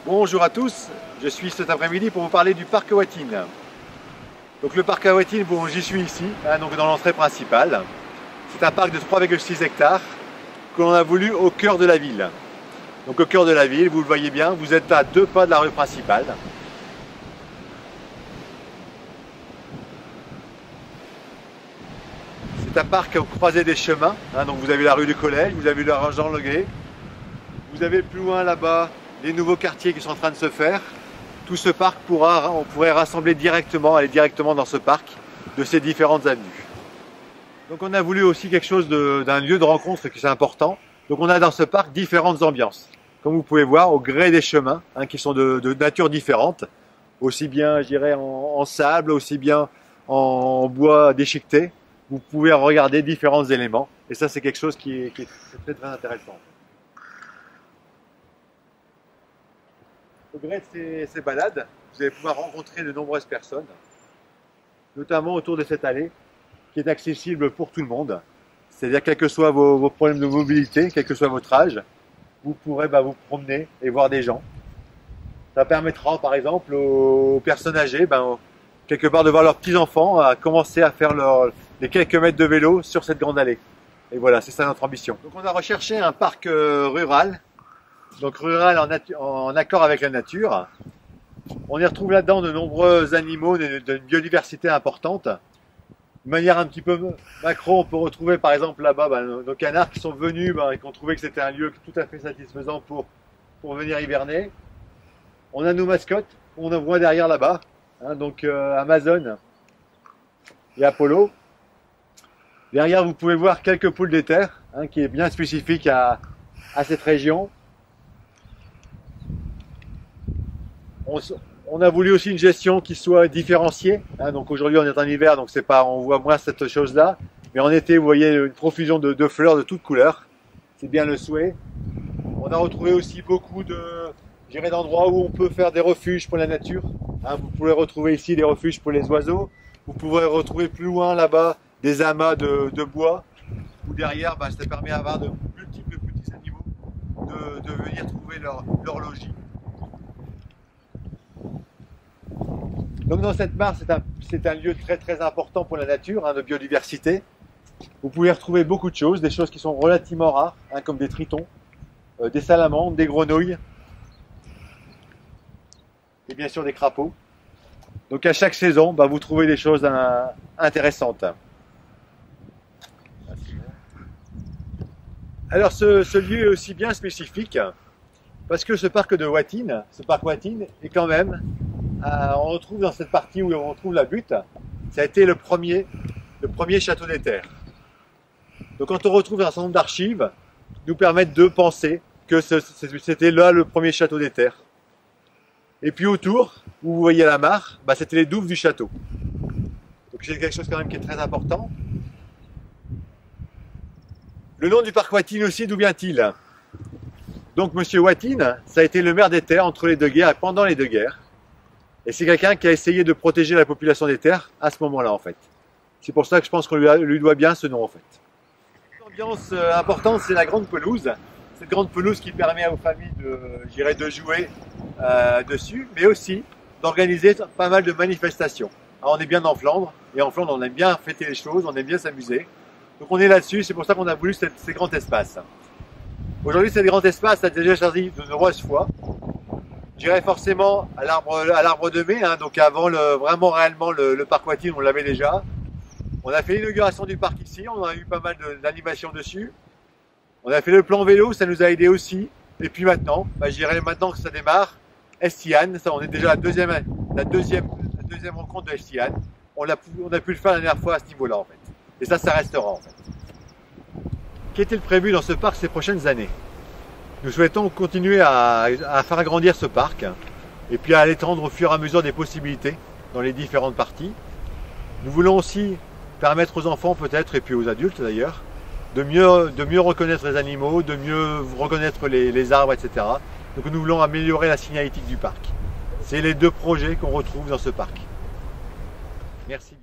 Bonjour à tous, je suis cet après-midi pour vous parler du parc Watine. Donc le parc Watine, bon, j'y suis ici, donc dans l'entrée principale. C'est un parc de 3,6 hectares que l'on a voulu au cœur de la ville. Donc au cœur de la ville, vous le voyez bien, vous êtes à 2 pas de la rue principale. C'est un parc au croisé des chemins, donc vous avez la rue du Collège, vous avez la rue Jean Leguet, vous avez plus loin là-bas les nouveaux quartiers qui sont en train de se faire. Tout ce parc on pourrait rassembler directement, aller directement dans ce parc de ces différentes avenues. Donc on a voulu aussi quelque chose d'un lieu de rencontre qui c'est important. Donc on a dans ce parc différentes ambiances. Comme vous pouvez voir, au gré des chemins, qui sont de nature différente, aussi bien je dirais en sable, aussi bien en bois déchiqueté. Vous pouvez regarder différents éléments et ça c'est quelque chose qui est très très intéressant. Au gré de ces balades, vous allez pouvoir rencontrer de nombreuses personnes, notamment autour de cette allée qui est accessible pour tout le monde. C'est-à-dire quels que soient vos problèmes de mobilité, quel que soit votre âge, vous pourrez vous promener et voir des gens. Ça permettra par exemple aux personnes âgées, quelque part de voir leurs petits-enfants à commencer à faire les quelques mètres de vélo sur cette grande allée. Et voilà, c'est ça notre ambition. Donc on a recherché un parc rural. Donc rural en accord avec la nature. On y retrouve là-dedans de nombreux animaux, d'une biodiversité importante. De manière un petit peu macro, on peut retrouver par exemple là-bas nos canards qui sont venus et qui ont trouvé que c'était un lieu tout à fait satisfaisant pour venir hiverner. On a nos mascottes, on en voit derrière là-bas, donc Amazon et Apollo. Derrière, vous pouvez voir quelques poules d'éther, qui est bien spécifique à cette région. On a voulu aussi une gestion qui soit différenciée. Donc aujourd'hui on est en hiver, donc on voit moins cette chose-là. Mais en été, vous voyez une profusion de fleurs de toutes couleurs. C'est bien le souhait. On a retrouvé aussi beaucoup d'endroits où on peut faire des refuges pour la nature. Vous pouvez retrouver ici des refuges pour les oiseaux. Vous pourrez retrouver plus loin là-bas des amas de bois. Où derrière, ça permet à de multiples petits animaux de venir trouver leur logis. Donc dans cette mare, c'est un lieu très très important pour la nature, de biodiversité. Vous pouvez retrouver beaucoup de choses, des choses qui sont relativement rares, comme des tritons, des salamandres, des grenouilles, et bien sûr des crapauds. Donc à chaque saison, vous trouvez des choses intéressantes. Alors ce lieu est aussi bien spécifique, parce que ce parc Watine est quand même... on retrouve dans cette partie où on retrouve la butte, ça a été le premier château d'éther. Donc quand on retrouve un certain nombre d'archives, nous permettent de penser que c'était là le premier château d'éther. Et puis autour, où vous voyez la mare, c'était les douves du château. Donc c'est quelque chose quand même qui est très important. Le nom du parc Watine aussi, d'où vient-il? Donc Monsieur Watine, ça a été le maire d'Éther entre les deux guerres et pendant les deux guerres. Et c'est quelqu'un qui a essayé de protéger la population des terres à ce moment-là en fait. C'est pour ça que je pense qu'on lui doit bien ce nom en fait. L'ambiance importante, c'est la grande pelouse. Cette grande pelouse qui permet aux familles de jouer dessus, mais aussi d'organiser pas mal de manifestations. Alors, on est bien en Flandre, et en Flandre on aime bien fêter les choses, on aime bien s'amuser. Donc on est là-dessus, c'est pour ça qu'on a voulu ces grands espaces. Aujourd'hui, ces grands espaces, ça a déjà servi de nombreuses fois. J'irai forcément à l'arbre de mai, donc avant vraiment réellement le parc Watine, on l'avait déjà. On a fait l'inauguration du parc ici, on a eu pas mal d'animations dessus. On a fait le plan vélo, ça nous a aidé aussi. Et puis maintenant, je dirais maintenant que ça démarre, Estiane, ça on est déjà à la deuxième rencontre de Estiane. On a pu le faire la dernière fois à ce niveau-là en fait. Et ça restera en fait. Qu'est-il prévu dans ce parc ces prochaines années? Nous souhaitons continuer à faire agrandir ce parc et puis à l'étendre au fur et à mesure des possibilités dans les différentes parties. Nous voulons aussi permettre aux enfants peut-être, et puis aux adultes d'ailleurs, de mieux reconnaître les animaux, de mieux reconnaître les arbres, etc. Donc nous voulons améliorer la signalétique du parc. C'est les deux projets qu'on retrouve dans ce parc. Merci.